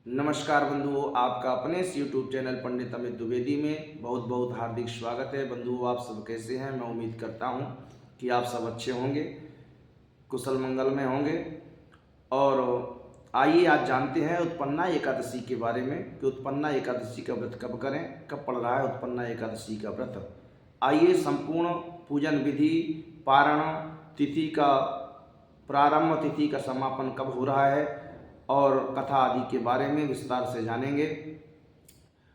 नमस्कार बंधुओं, आपका अपने इस YouTube चैनल पंडित अमित द्विवेदी में बहुत बहुत हार्दिक स्वागत है। बंधुओं, आप सब कैसे हैं? मैं उम्मीद करता हूं कि आप सब अच्छे होंगे, कुशल मंगल में होंगे। और आइए आज जानते हैं उत्पन्ना एकादशी के बारे में कि उत्पन्ना एकादशी का व्रत कब करें, कब पड़ रहा है उत्पन्ना एकादशी का व्रत। आइए संपूर्ण पूजन विधि, पारण तिथि का प्रारंभ, तिथि का समापन कब हो रहा है और कथा आदि के बारे में विस्तार से जानेंगे।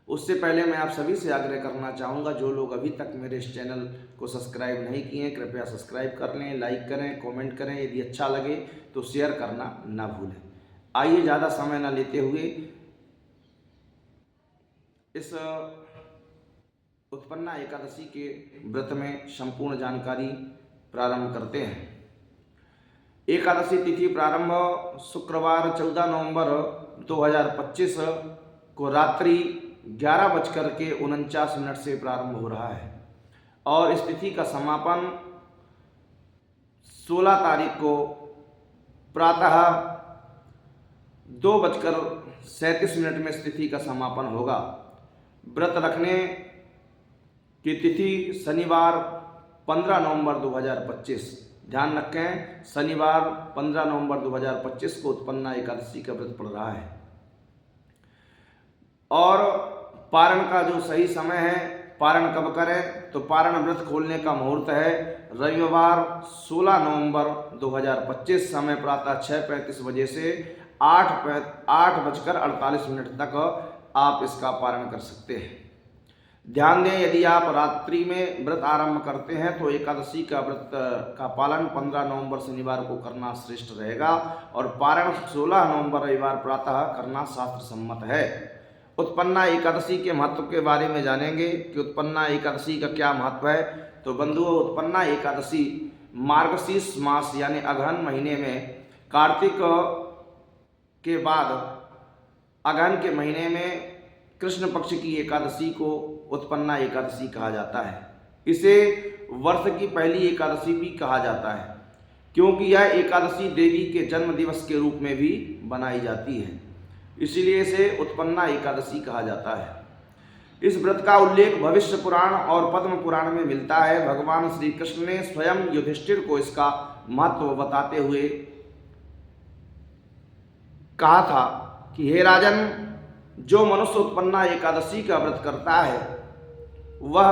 उससे पहले मैं आप सभी से आग्रह करना चाहूँगा, जो लोग अभी तक मेरे इस चैनल को सब्सक्राइब नहीं किए हैं कृपया सब्सक्राइब कर लें, लाइक करें, कमेंट करें, यदि अच्छा लगे तो शेयर करना ना भूलें। आइए ज़्यादा समय न लेते हुए इस उत्पन्ना एकादशी के व्रत में संपूर्ण जानकारी प्रारंभ करते हैं। एकादशी तिथि प्रारंभ शुक्रवार 14 नवंबर 2025 को रात्रि 11:49 से प्रारंभ हो रहा है और इस तिथि का समापन 16 तारीख को प्रातः 2:37 में इस तिथि का समापन होगा। व्रत रखने की तिथि शनिवार 15 नवंबर 2025। ध्यान रखें, शनिवार 15 नवंबर 2025 को उत्पन्ना एकादशी का व्रत पड़ रहा है। और पारण का जो सही समय है, पारण कब करें तो पारण व्रत खोलने का मुहूर्त है रविवार 16 नवंबर 2025, समय प्रातः 6:35 बजे से 8:48 तक आप इसका पारण कर सकते हैं। ध्यान दें, यदि आप रात्रि में व्रत आरंभ करते हैं तो एकादशी का व्रत का पालन 15 नवंबर शनिवार को करना श्रेष्ठ रहेगा और पारण 16 नवंबर रविवार प्रातः करना शास्त्र सम्मत है। उत्पन्ना एकादशी के महत्व के बारे में जानेंगे कि उत्पन्ना एकादशी का क्या महत्व है। तो बंधुओं, उत्पन्ना एकादशी मार्गशीर्ष मास यानी अगहन महीने में कार्तिक के बाद अगहन के महीने में कृष्ण पक्ष की एकादशी को उत्पन्ना एकादशी कहा जाता है। इसे वर्ष की पहली एकादशी भी कहा जाता है क्योंकि यह एकादशी देवी के जन्म दिवस के रूप में भी बनाई जाती है, इसीलिए इसे उत्पन्ना एकादशी कहा जाता है। इस व्रत का उल्लेख भविष्य पुराण और पद्म पुराण में मिलता है। भगवान श्री कृष्ण ने स्वयं युधिष्ठिर को इसका महत्व बताते हुए कहा था कि हे राजन, जो मनुष्य उत्पन्ना एकादशी का व्रत करता है वह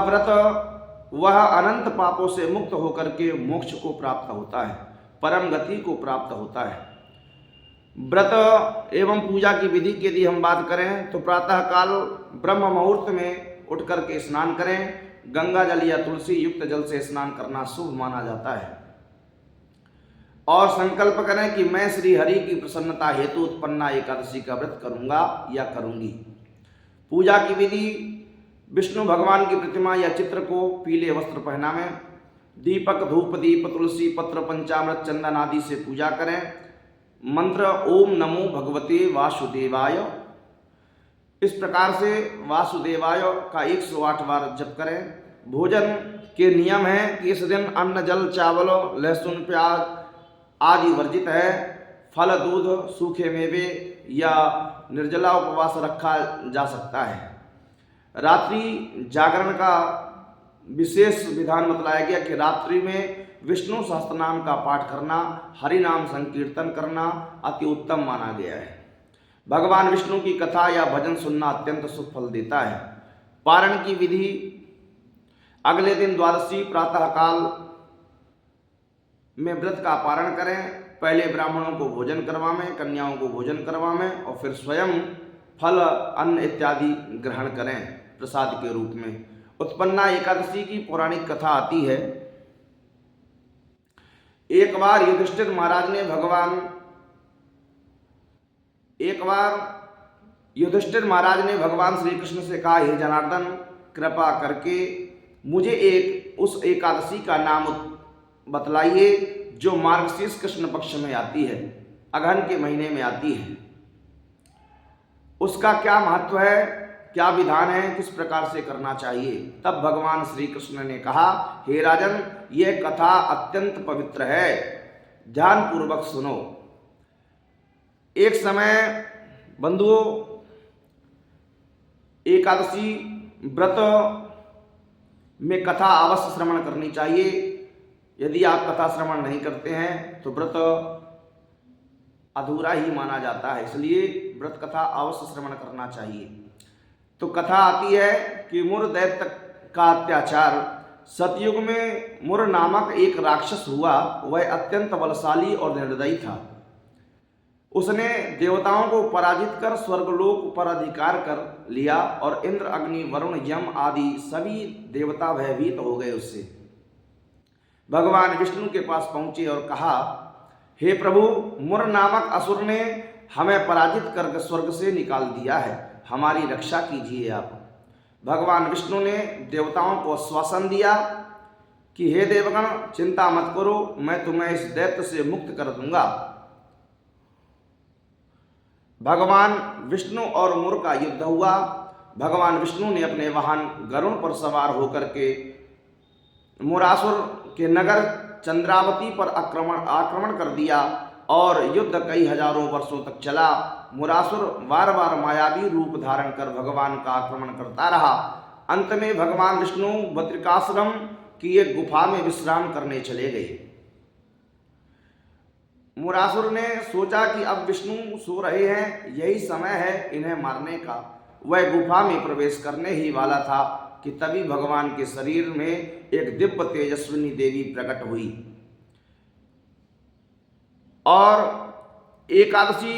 अनंत पापों से मुक्त होकर के मोक्ष को प्राप्त होता है, परम गति को प्राप्त होता है। व्रत एवं पूजा की विधि की यदि हम बात करें तो प्रातः काल ब्रह्म मुहूर्त में उठ करके स्नान करें। गंगा जल या तुलसी युक्त जल से स्नान करना शुभ माना जाता है और संकल्प करें कि मैं श्री हरि की प्रसन्नता हेतु उत्पन्ना एकादशी का व्रत करूंगा या करूंगी। पूजा की विधि, विष्णु भगवान की प्रतिमा या चित्र को पीले वस्त्र पहनावें, दीपक, धूप, दीप, तुलसी पत्र, पंचामृत, चंदन आदि से पूजा करें। मंत्र ओम नमो भगवते वासुदेवाय, इस प्रकार से वासुदेवाय का 108 बार जप करें। भोजन के नियम है कि इस दिन अन्न, जल, चावल, लहसुन, प्याज आदि वर्जित है। फल, दूध, सूखे मेवे या निर्जला उपवास रखा जा सकता है। रात्रि जागरण का विशेष विधान बतलाया गया कि रात्रि में विष्णु सहस्त्रनाम का पाठ करना, हरि नाम संकीर्तन करना अति उत्तम माना गया है। भगवान विष्णु की कथा या भजन सुनना अत्यंत शुभ फल देता है। पारण की विधि, अगले दिन द्वादशी प्रातः काल में व्रत का पारण करें। पहले ब्राह्मणों को भोजन करवावें, कन्याओं को भोजन करवावें और फिर स्वयं फल, अन्न इत्यादि ग्रहण करें प्रसाद के रूप में। उत्पन्ना एकादशी की पौराणिक कथा आती है। एक बार युधिष्ठिर महाराज ने भगवान श्री कृष्ण से कहा, हे जनार्दन, कृपा करके मुझे उस एकादशी का नाम बतलाइए जो मार्गशीर्ष कृष्ण पक्ष में आती है, अगहन के महीने में आती है। उसका क्या महत्व है, क्या विधान है, किस प्रकार से करना चाहिए। तब भगवान श्री कृष्ण ने कहा, हे राजन, यह कथा अत्यंत पवित्र है, ध्यान पूर्वक सुनो। एक समय बंधुओं, एकादशी व्रत में कथा अवश्य श्रवण करनी चाहिए। यदि आप कथा श्रवण नहीं करते हैं तो व्रत अधूरा ही माना जाता है, इसलिए व्रत कथा अवश्य श्रवण करना चाहिए। तो कथा आती है कि मुर दैत्य का अत्याचार। सतयुग में मुर नामक एक राक्षस हुआ। वह अत्यंत बलशाली और निर्दयी था। उसने देवताओं को पराजित कर स्वर्गलोक पर अधिकार कर लिया और इंद्र, अग्नि, वरुण, यम आदि सभी देवता भयभीत हो गए उससे। भगवान विष्णु के पास पहुंचे और कहा, हे प्रभु, मुर नामक असुर ने हमें पराजित कर स्वर्ग से निकाल दिया है, हमारी रक्षा कीजिए आप। भगवान विष्णु ने देवताओं को आश्वासन दिया कि हे देवगण, चिंता मत करो, मैं तुम्हें इस दैत्य से मुक्त कर दूंगा। भगवान विष्णु और मुर का युद्ध हुआ। भगवान विष्णु ने अपने वाहन गरुड़ पर सवार होकर के मुरासुर के नगर चंद्रावती पर आक्रमण कर दिया और युद्ध कई हजारों वर्षों तक चला। मुरासुर बार बार मायावी रूप धारण कर भगवान का आक्रमण करता रहा। अंत में भगवान विष्णु बद्रिकाश्रम की एक गुफा में विश्राम करने चले गए। मुरासुर ने सोचा कि अब विष्णु सो रहे हैं, यही समय है इन्हें मारने का। वह गुफा में प्रवेश करने ही वाला था कि तभी भगवान के शरीर में एक दिव्य तेजस्विनी देवी प्रकट हुई और एकादशी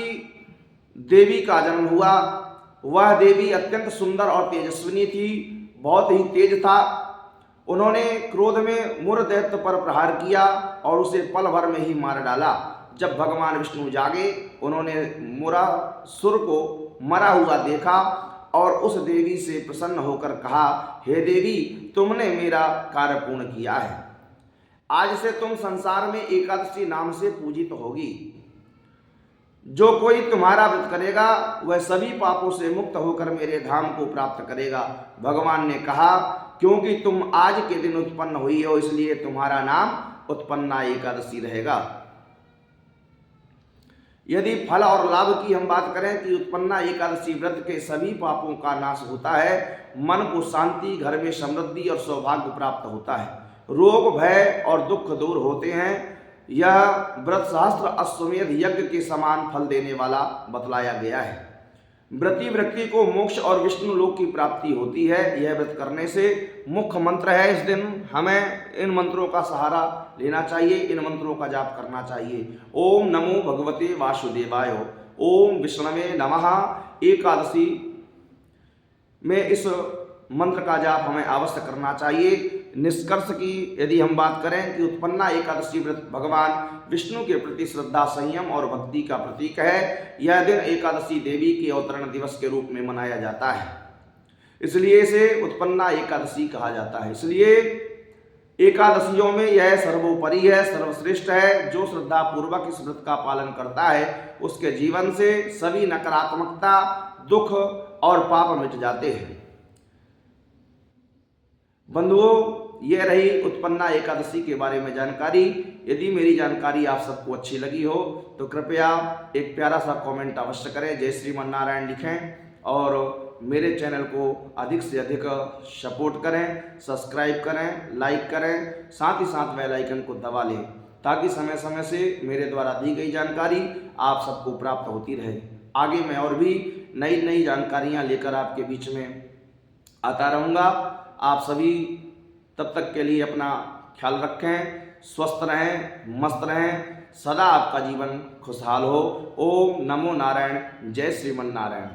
देवी का जन्म हुआ। वह देवी अत्यंत सुंदर और तेजस्विनी थी, बहुत ही तेज था। उन्होंने क्रोध में मुर दैत्य पर प्रहार किया और उसे पल भर में ही मार डाला। जब भगवान विष्णु जागे, उन्होंने मुरासुर को मरा हुआ देखा और उस देवी से प्रसन्न होकर कहा, हे देवी, तुमने मेरा कार्य पूर्ण किया है। आज से तुम संसार में एकादशी नाम से पूजित होगी। जो कोई तुम्हारा व्रत करेगा वह सभी पापों से मुक्त होकर मेरे धाम को प्राप्त करेगा। भगवान ने कहा, क्योंकि तुम आज के दिन उत्पन्न हुई हो, इसलिए तुम्हारा नाम उत्पन्ना एकादशी रहेगा। यदि फल और लाभ की हम बात करें कि उत्पन्ना एकादशी व्रत के सभी पापों का नाश होता है, मन को शांति, घर में समृद्धि और सौभाग्य प्राप्त होता है, रोग भय और दुख दूर होते हैं। यह व्रत शास्त्र अश्वमेध यज्ञ के समान फल देने वाला बतलाया गया है। व्रती व्यक्ति को मोक्ष और विष्णु लोक की प्राप्ति होती है। यह व्रत करने से मुख्य मंत्र है। इस दिन हमें इन मंत्रों का सहारा लेना चाहिए, इन मंत्रों का जाप करना चाहिए। ओम नमो भगवते वासुदेवाय, ओम विष्णवे नमः। एकादशी में इस मंत्र का जाप हमें अवश्य करना चाहिए। निष्कर्ष की यदि हम बात करें कि उत्पन्ना एकादशी व्रत भगवान विष्णु के प्रति श्रद्धा, संयम और भक्ति का प्रतीक है। यह दिन एकादशी देवी के अवतरण दिवस के रूप में मनाया जाता है, इसलिए इसे उत्पन्ना एकादशी कहा जाता है। इसलिए एकादशियों में यह सर्वोपरि है, सर्वश्रेष्ठ है। जो श्रद्धा पूर्वक इस व्रत का पालन करता है उसके जीवन से सभी नकारात्मकता, दुख और पाप मिट जाते हैं। बंधुओं, यह रही उत्पन्ना एकादशी के बारे में जानकारी। यदि मेरी जानकारी आप सबको अच्छी लगी हो तो कृपया एक प्यारा सा कमेंट अवश्य करें, जय श्रीमन नारायण लिखें और मेरे चैनल को अधिक से अधिक सपोर्ट करें, सब्सक्राइब करें, लाइक करें, साथ ही साथ बेल आइकन को दबा लें ताकि समय समय से मेरे द्वारा दी गई जानकारी आप सबको प्राप्त होती रहे। आगे मैं और भी नई नई जानकारियाँ लेकर आपके बीच में आता रहूँगा। आप सभी तब तक के लिए अपना ख्याल रखें, स्वस्थ रहें, मस्त रहें, सदा आपका जीवन खुशहाल हो। ओम नमो नारायण, जय श्रीमन नारायण।